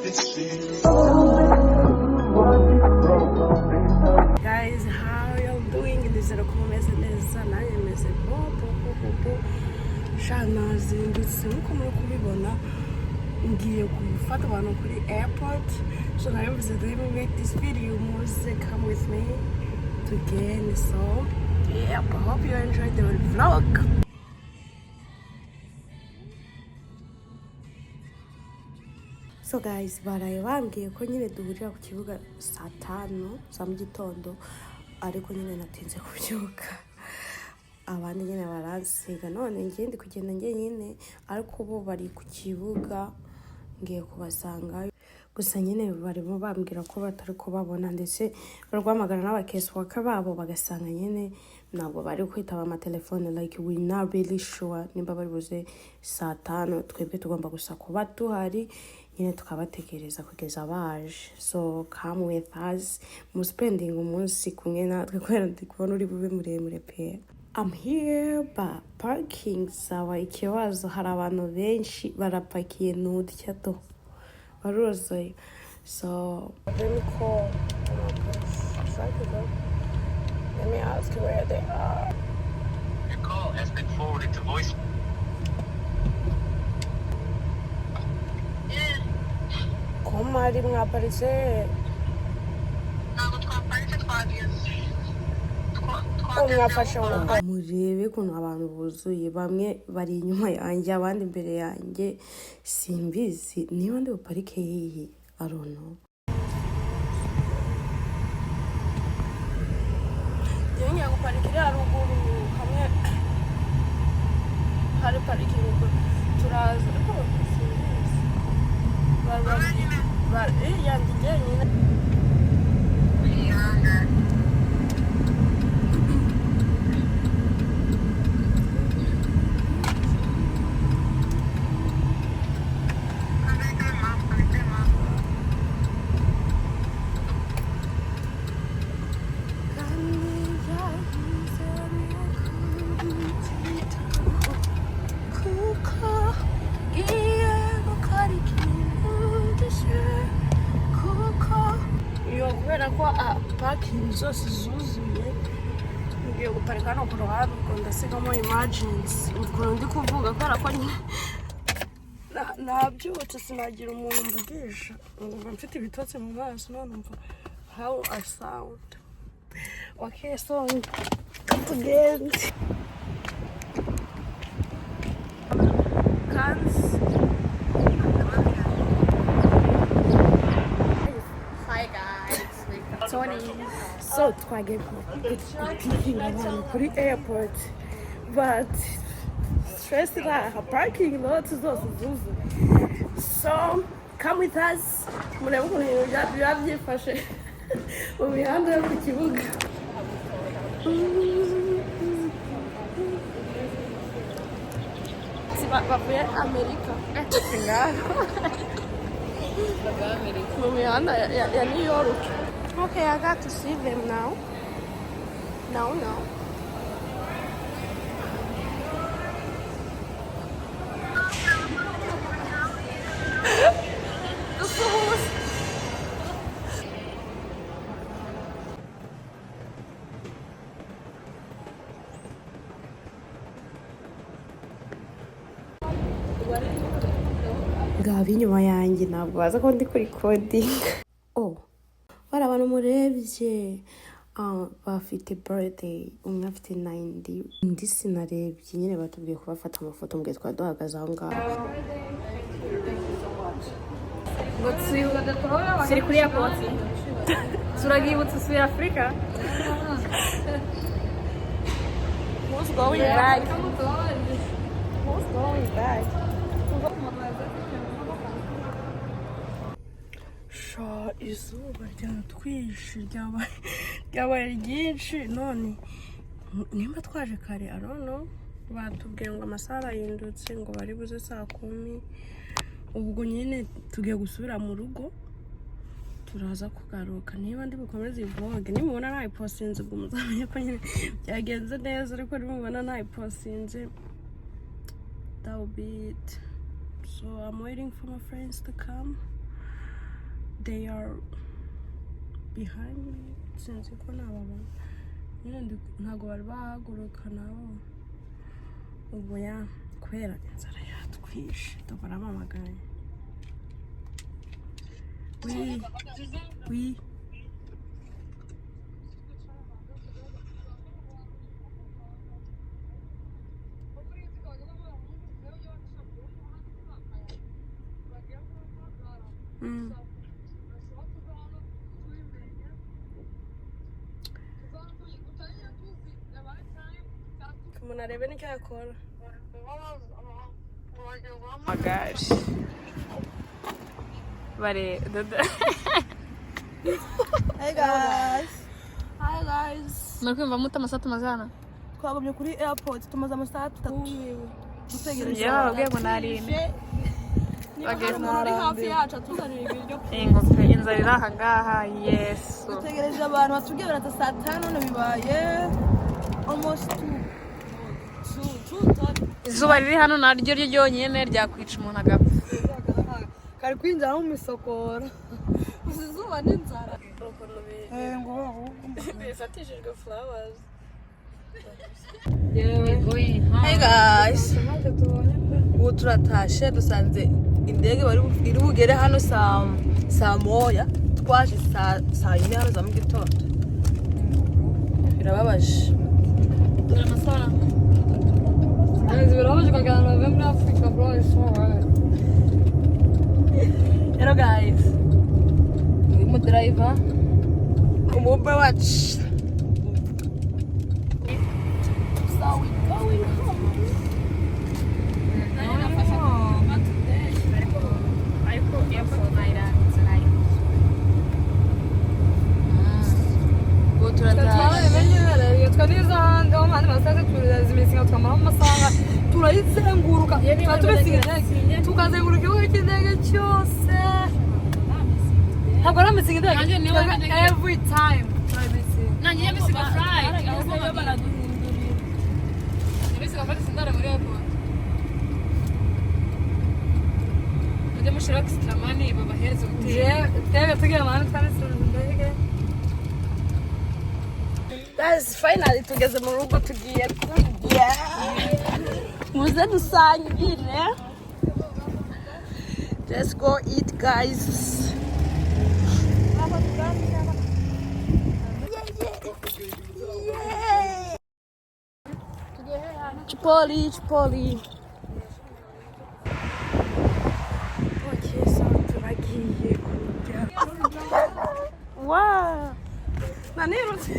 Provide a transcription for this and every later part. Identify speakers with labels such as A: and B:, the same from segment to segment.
A: Guys, how y'all doing? Nizera ko mumeze neza, nanjye meze bo. Nazindutse nkuko muri kubibona, ngiye gufata abantu kuri airport. So nabivuze let me make this video, muze come with me again. So yeah, I hope you enjoyed the vlog. So guys, baraye bambwiye ko nyine duhurira ku kibuga saa 5 za mu gitondo, ariko nyine natinze kubyuka. Abandi nyine baransiga, none ngiye ndi kugenda nyine, ariko bo bari ku kibuga ngiye kubasanga. Gusa nyine barimo bambwira ko batari kubabona, ndetse barwamagana n'abakeswaka babo bagasanga nyine ntabwo bari kwitaba amatelefone, like we not really sure nimba bari buze saa 5. Twebwe tugomba gusa kuba tuhari nyine tukabategereza kugeza baje. So come with us, muspending umunsi kumwe natwe kubera ndi kubona uri bube muremure pe. I'm here ba parking sawa, ikibazo hari abantu benshi barapakiye n'udya to baruzuye. So let me call, let me ask where they are.
B: Your call has been forwarded to voice.
A: Ko mwari mwaparitse?
B: Ntabwo twaparitse, twageze.
A: Mwafashe murebe ukuntu abantu buzuye, bamwe bari inyuma yanjye abandi imbere yanjye, simbizi niba ndi buparike yiyi, I don't know. Ngiye guparikira haruguru hamwe hari parikingi, turaza ariko simbizi yanjye nyine. Kubera ko parking zose zuzuye, ngiye guparika no ku ruhande ubwo ndasigamo emergency. Ubwo ndi kuvuga kubera ko nabyutse sinagira umuntu mvugisha, ngo mfite ibitotsi mu maso, none mva how I sound. Okay, so again so twagiye picking abantu kuri airport, but stress iraha, parking lot zose zuzuye. So come with us, murebe ukuntu ibintu biba byifashe mu mihanda yo ku kibuga. Bavuye Amerika mu mihanda ya New York. Okay, I got to see them now. No. Gabi inyuma yanjye ntabwo baza ko ndi kuri coding. Oh, bari abantu murebye bafite birthday, umwe afite 90, undi sinarebye nyine batubwiye kubafata amafoto mbwe twari duhagaze aho ngaho.
C: Siri kuri airport. Turagibutse usubira Afrika.
A: Who's going back? Who's going back? Izuba ryatwishe ryabaye ryinshi, none nimba twaje kare, I don't know. Batubwiye ngo amasaha arahindutse, ngo bari buze saa 10. Ubwo nyine tugiye gusubira mu rugo, turaza kugaruka. Niba ndi bukomeze vlog, nimubona nayipostinze ubwo muzamenye ko nyine byagenze neza, ariko nimubona nayipostinze, that will be it. So I'm waiting for my friends to come. they are behind me sinzi ko nababona nyine ntabwo bari bahaguruka nabo ubu ya kubera inzara yatwishe baramamagaye oui umuntu arebe n'icyo yakora amagare bare dodo hey guys
C: murakwiyumva mute amasaha tumazana
A: twagumye kuri airport tumaze amasaha 3 dutegereje
C: babwiye ngo narinde
A: ari hafi yacu atuzanira ibiryo
C: ingope inzara iri aha ngaha yesu
A: dutegereje abantu batubwiye barata saa 5 none bibaye almost 2
C: izuba riri hano naryo ryo ryonyine ryakwica umuntu agapfa
A: kari kwinjira mu misokoro izuba n'inzara bifatishijwe flowers hey guys ubu turatashe dusanze indege iri bugere hano saa moya twaje saa 4 hano za mu gitondo birababaje
C: dore amasaha
A: birababaje kugira ngo bave muri Africa bro is so hard hello guys uyu mu driver umubwe wacu turayizenguruka tukazenguruka igihugu cy'indege cyose ntabwo ari amisiga indege every time
C: nanjye misiga flight ahubwo baraduhindurira misiga flight sindara muri airport mujye mushira extra money babahereze hoteli
A: tebe tugiye amahane twanisura indege guys finally tugeze mu rugo tugiye kurya muze dusangire let's go eat guys Chipoli okay so turagiye kurya wow nanirutse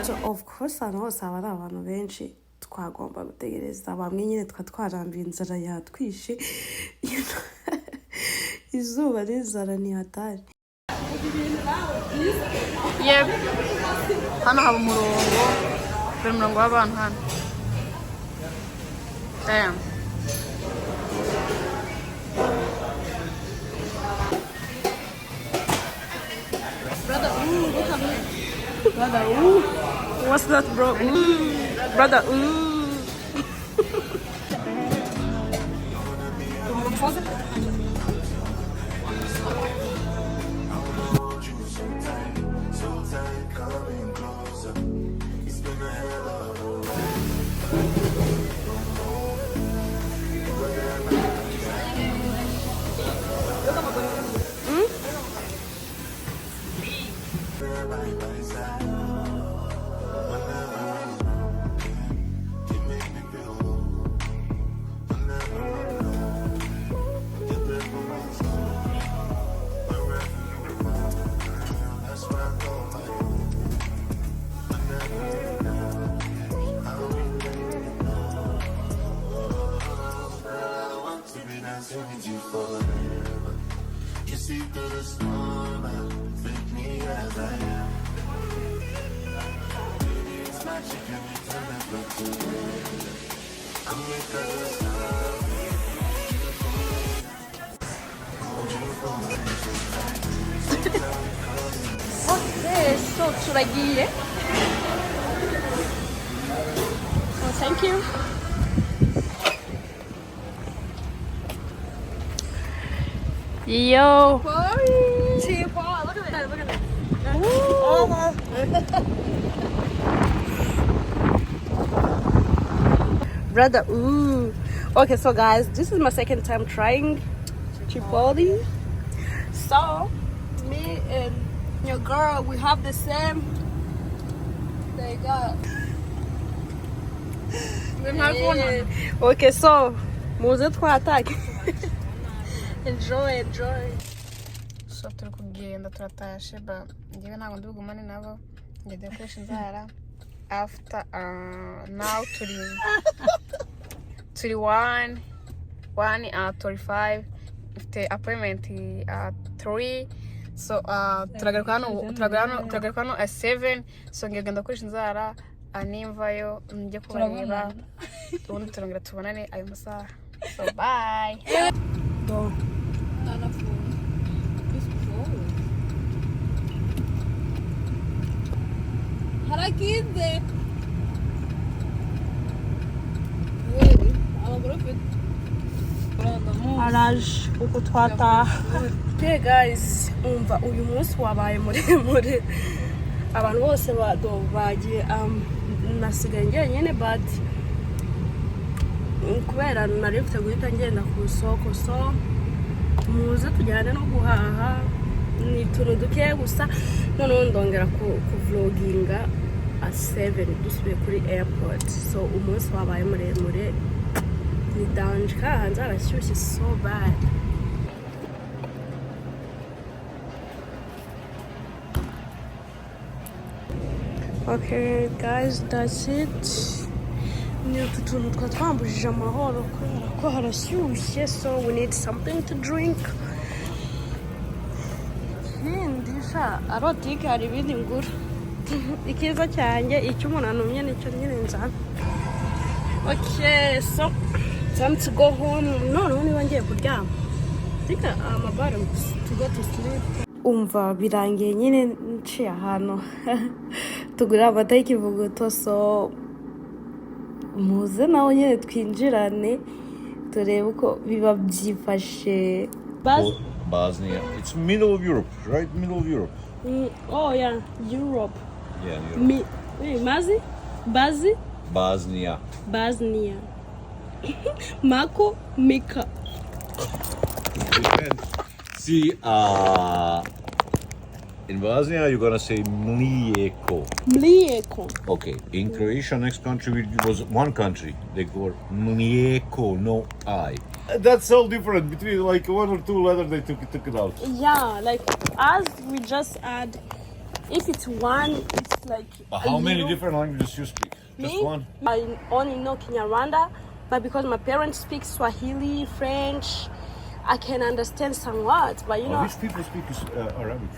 A: So of course hano hose haba ari abantu benshi twagomba gutegereza bamwe nyine twarambiye inzara yatwishe izuba n'inzara ni hatari
C: yep hano haba umurongo dore umurongo w'abantu hano damn
A: brother ooh what's that bro brother
D: see through the storm, take me as I am. Baby, it's magic every time I look to you. I'm with the stars.
C: Okay, so turagiye. Oh, thank you. Yo.
A: Cheap, look at that, look at that. Brother, ooh. Okay, so guys, this is my second time trying Chipotle. So, me and your girl, we have the same. There you go. Yeah. Okay, so, muze twatake. Enjoy.
C: So turi kugenda turatashe ba ngiye ntabwo ndugumane nabo ngiye decoration inzara after now turi 1:35 ifite appointment 3 so turagaruka hano at 7 so ngiye genda koresha inzara animvayo njye kubareba ubundi turongera tubonane ayo masaha so bye.
A: Harakize. Araje uko twataha. Okay guys, umva uyu munsi wabaye muremure. Abantu bose bagiye nasigaye njyenyine but kubera nari mfite guhita ngenda ku isoko so muze tujyane no guhaha ni utuntu duke gusa noneho ndongera ku vloginga at 7 dusubiye kuri airport so umunsi wabaye muremure ni danje kandi arashyushye so bad. Okay guys, that's it. Ni utu tuntu twatwambujije amahoro kubera ko harashyushye so we need something to drink. Ndisha arotike hari ibindi ngura. Ikiza cyanjye icyo umuntu anumye nicyo nyine nzana. Okay, so time to go home. No, niba ngiye kuryama. Tika amabara to go to sleep. Umva birangiye nyine nciye ahantu tugura amata y'ikivuguto so muze nawe nyine twinjirane turebe uko biba byifashe.
E: Bosnia. It's middle of Europe, right? Middle of Europe.
A: Oh yeah, Europe.
E: Yeah, Europe. Bosnia.
A: Mako Mika.
E: See, in Bosnia you're gonna say Mlijeko. Okay. In Croatia, next country was one country. They go Mlijeko, no I. That's all different. Between like one or two letters, they took it out.
A: Yeah, like as we just add. If it's one, it's like.
E: How many different languages you speak? Just
A: Me?
E: one?
A: I only know Kinyarwanda, but because my parents speak Swahili, French, I can understand some words. But you know,
E: Which people speak Arabic?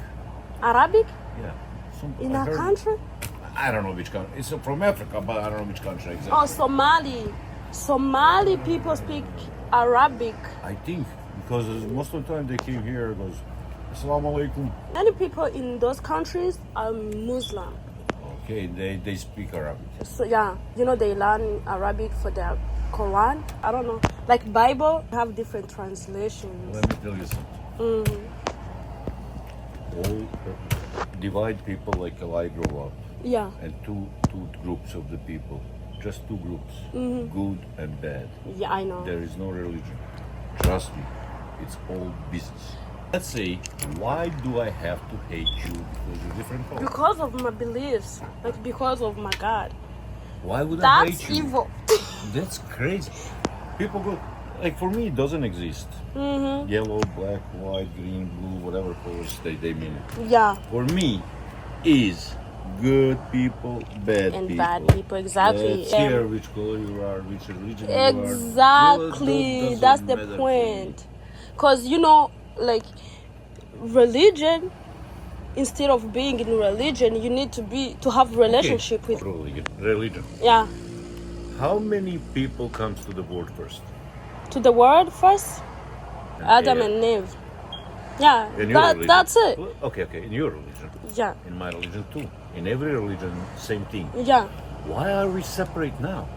A: Arabic
E: Yeah.
A: in
E: I
A: our
E: heard-
A: country.
E: I don't know which country. It's from Africa, but I don't know which country exactly.
A: Oh, Somali people speak Arabic.
E: I think because most of the time they came here, goes, Assalamu alaikum.
A: Many people in those countries are Muslim.
E: Okay, they speak Arabic.
A: So yeah, you know they learn Arabic for their Quran. I don't know, like Bible have different translations.
E: Let me tell you something. All divide people like I grew up,
A: Yeah,
E: and two groups of the people, just two groups, good and bad.
A: yeah, I know.
E: There is no religion. Trust me, it's all business. Let's say, why do I have to hate you because you're different color?
A: Because of my beliefs, like because of my God.
E: Why would I
A: That's
E: hate you?
A: evil.
E: That's crazy. People go, like for me, it doesn't exist. Yellow, black, white, green, blue, whatever colors they mean.
A: Yeah,
E: For me, is good people, bad
A: and
E: people.
A: bad people, exactly.
E: Let's care which color you are, which religion you are.
A: Exactly,
E: Doesn't
A: that's the
E: matter to
A: point. Because you know, like religion, instead of being in religion, you need to have relationship with.
E: Religion.
A: Yeah,
E: How many people comes to the world first?
A: to the world first. Adam
E: Eve.
A: and Eve. Yeah,
E: In your religion.
A: that's it.
E: Well, okay, in your religion.
A: Yeah,
E: In my religion too. In every religion, same thing.
A: yeah.
E: Why are we separate now?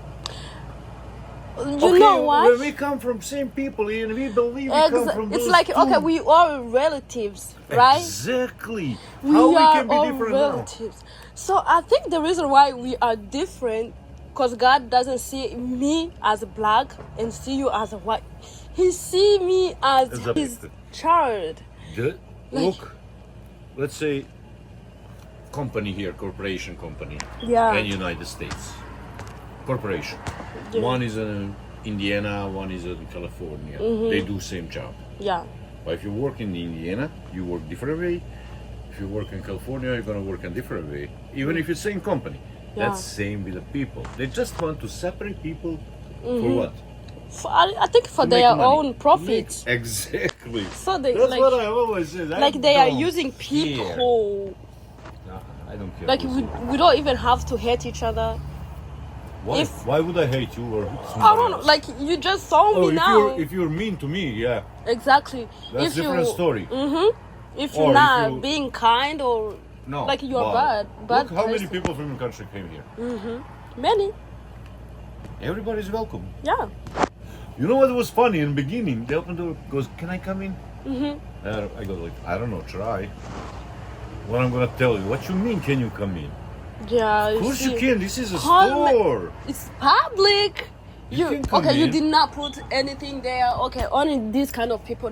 A: You know what?
E: When we come from same people and we believe we come from
A: It's
E: those
A: like,
E: two.
A: okay, we are relatives, right?
E: Exactly.
A: We
E: How we
A: are
E: can be
A: all
E: different now?
A: relatives. So I think the reason why we are different, because God doesn't see me as black and see you as a white. He see me as
E: As a
A: his
E: victim.
A: child.
E: Look, let's say company here, corporation company,
A: Yeah.
E: in United States. Corporation.
A: Yeah.
E: One is in Indiana, one is in California.
A: Mm-hmm.
E: They do same job.
A: Yeah,
E: But if you work in Indiana, you work different way. If you work in California, you're gonna work in different way. Even if it's same company.
A: Yeah.
E: That's same with the people. They just want to separate people
A: Mm-hmm.
E: for what?
A: I think for
E: To make
A: their
E: money.
A: own profits.
E: Exactly.
A: So they
E: That's
A: like,
E: what I always say.
A: like they are using people.
E: No, I don't care.
A: Like
E: who's
A: we don't even have to hate each other.
E: Why?
A: if-
E: Why would I hate you or
A: I
E: somebody
A: don't know.
E: else?
A: Like you just saw
E: Oh,
A: me now.
E: if you're mean to me, yeah,
A: Exactly.
E: that's
A: if
E: different
A: you,
E: story.
A: If
E: Or
A: you're
E: if
A: not
E: you-
A: being kind or
E: No,
A: like you're
E: but
A: bad
E: Look how many
A: person.
E: people from your country came here.
A: Many.
E: Everybody's welcome.
A: Yeah.
E: You know what was funny in the beginning? They opened the door, goes, "Can I come in?" I go like, "I don't know, try." What I'm gonna tell you? What you mean? Can you come in?
A: Yeah.
E: Of course you
A: see.
E: can. This is a
A: How ma-
E: store.
A: It's public.
E: You can come
A: okay? You
E: in.
A: did not put anything there. Okay, only these kind of people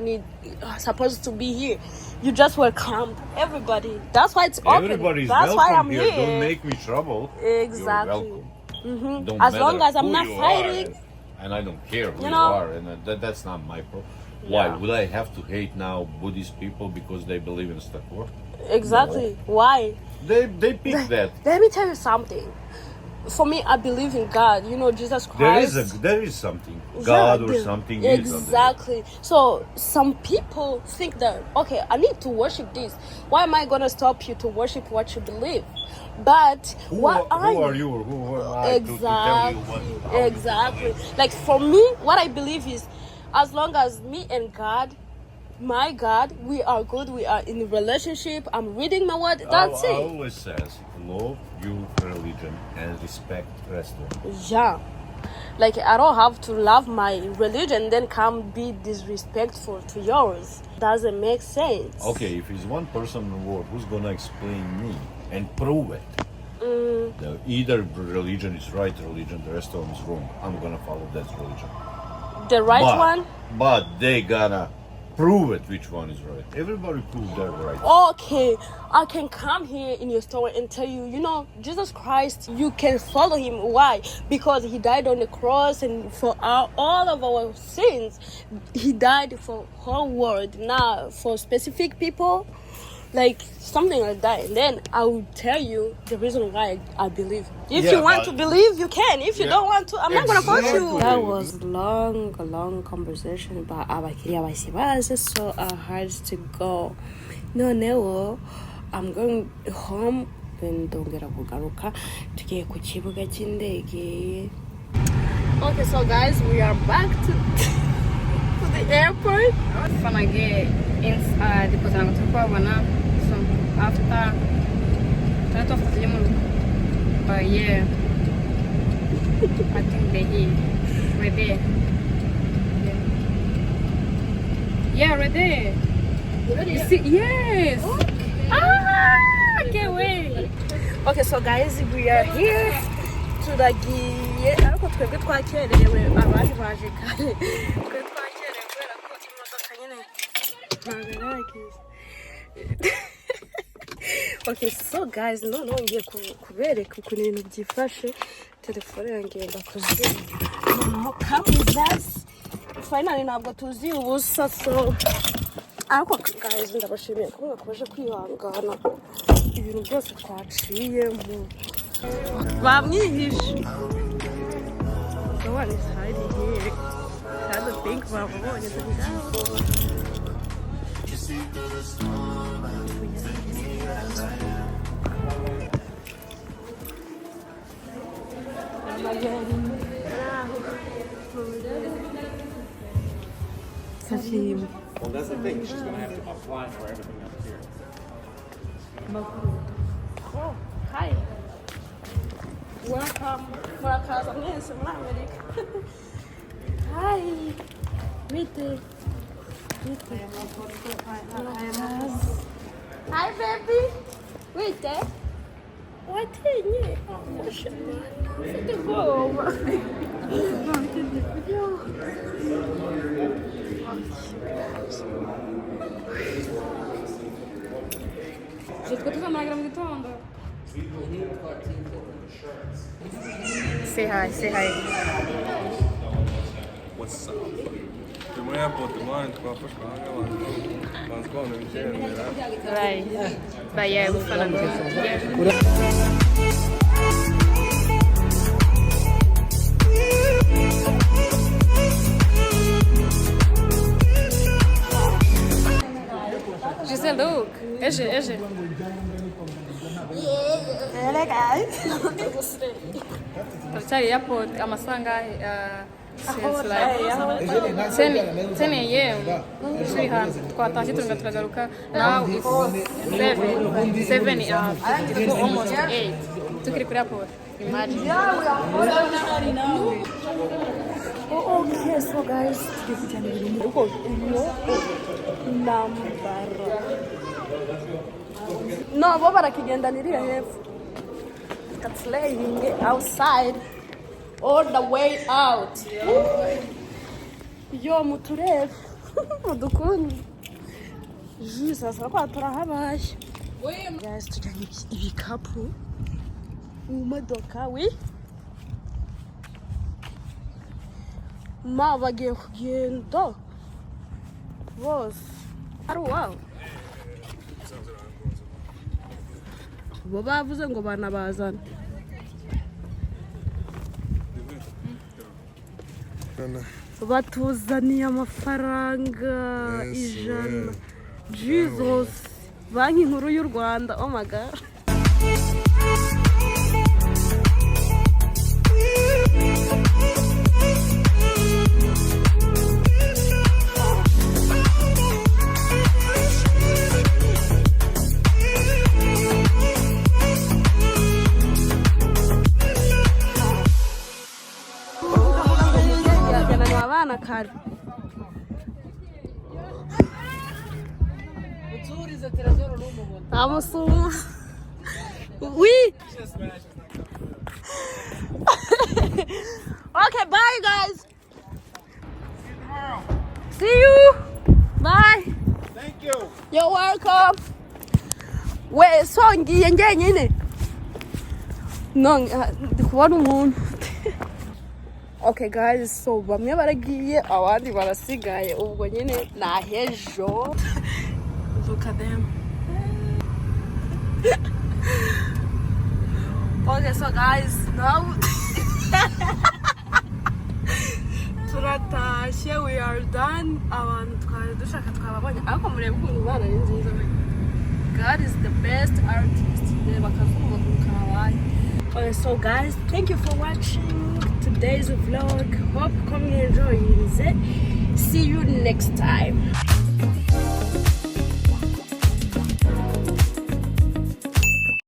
A: supposed to be here. You just welcomed everybody. That's why it's open.
E: Everybody's
A: That's
E: welcome
A: why I'm
E: here.
A: here.
E: Don't make me trouble.
A: Exactly.
E: You're welcome. Don't
A: As
E: matter
A: long as I'm
E: who
A: not
E: you
A: fighting.
E: are, and I don't care who
A: You
E: you,
A: know?
E: are, and that's not my problem. Why
A: Yeah.
E: would I have to hate now Buddhist people because they believe in Stakor?
A: Exactly. Why?
E: They pick that.
A: Let me tell you something. For me, I believe in God. You know, Jesus Christ.
E: There is something.
A: Yeah,
E: God or
A: there-
E: something is
A: Exactly. So some people think that, okay, I need to worship this. Why am I gonna stop you to worship what you believe? But
E: Who
A: what
E: are you or who am I to tell you what? how you
A: Exactly.
E: believe?
A: Like for me, what I believe is, as long as me and God, my God, we are good. We are in a relationship. I'm reading my word. That's
E: I
A: it.
E: always says love your religion and respect the rest of it.
A: Yeah. Like I don't have to love my religion then come be disrespectful to yours. Doesn't make sense.
E: Okay, if it's one person in the world who's gonna explain me and prove it, that either religion is right religion, the rest of them is wrong, I'm gonna follow that religion.
A: The right
E: but,
A: one?
E: But they gotta prove it which one is right. Everybody proves they're right.
A: Okay, I can come here in your store and tell you, you know, Jesus Christ, you can follow him. Why? Because he died on the cross and for all of our sins. He died for whole world, not for specific people. Like something like that. And then I will tell you the reason why I believe. If
E: Yeah,
A: you want
E: but-
A: to believe, you can. If you
E: Yeah.
A: don't want to, I'm not gonna force you.
E: Exactly.
A: That was a long conversation about abakiriya bashya baje, so I had to go. Noneho I'm going home, then ndongera kugaruka tugiye ku kibuga cy'indege. Okay, so guys, we are back to the airport.
C: Gonna get inside because I'm too far now. So after tujya mu rugo. But yeah, I think they eat right there. Yeah, right there. You see? Yes. Ah, I can't wait.
A: Okay, so guys, we are here. Turagiye ariko twebwe twakererewe abandi baje kare. Twe twakererewe kubera ko imodoka nyine ntabwo yaragize. Okay, so guys, noneho ngiye kubereka ukuntu ibintu byifashe. Telefone yanjye ndakoze. Noneho kamizasi. Finally ntabwo tuzi ubusa, so ariko guys ndabashimiye ko mwakomeje kwihangana ibintu byose twaciyemo. Bamwihishe. The one is hiding here. I don't think babonye tugabo. Sashim.
F: Well, that's the thing. She's going to have to apply for everything up here.
A: Oh, hi. Welcome. Welcome. Yes, I'm America. Hi. Meet. Hi, baby. Wait, what is it? Mfite ubwoba.
C: Twe tuzamaragira mu gitondo. Say hi.
G: What's up? Turi airport mwana twafashwe ahangaha banza kubona ibigendera.
C: Bayaye gufana Giselle, look. Eje.
A: Hello, guys.
C: Turacyari airport amasaha since like 10 a.m. turi hanze twatashye turagaruka now it's 7 almost 8 tukiri kuri airport imagine.
A: Okay, so guys, tugiye kujyana ibintu mu rugo. Nambara. No, bo barakigendanira hepfo. It's laying outside all the way out. Yo muturebe. Mudukunde. Jesus, kwa turahabaye. Guys, tujyanye ibikapu mu modoka we. Ma bagiye kugenda bose ari uwawe bo bavuze ngo banabazana batuzaniye amafaranga ijana. Jesus, banki nkuru y'u Rwanda, oh my god. Kare. Oui. Okay, bye guys. See you. Bye.
F: Thank you.
A: You're welcome. Wait, so ngiye njyenyine. No, ndi kubona umuntu. Okay guys, so bamwe baragiye abandi barasigaye ubwo nyine nahejo. Look at them. Okay, so guys, now turatashye, we are done. Abantu twari dushaka twababonye ariko murebe ukuntu bana ni nziza. God is the best artist. Reba kazuba karabaye. Okay, so guys, thank you for watching today's vlog. Hope you enjoyed it. See you next time.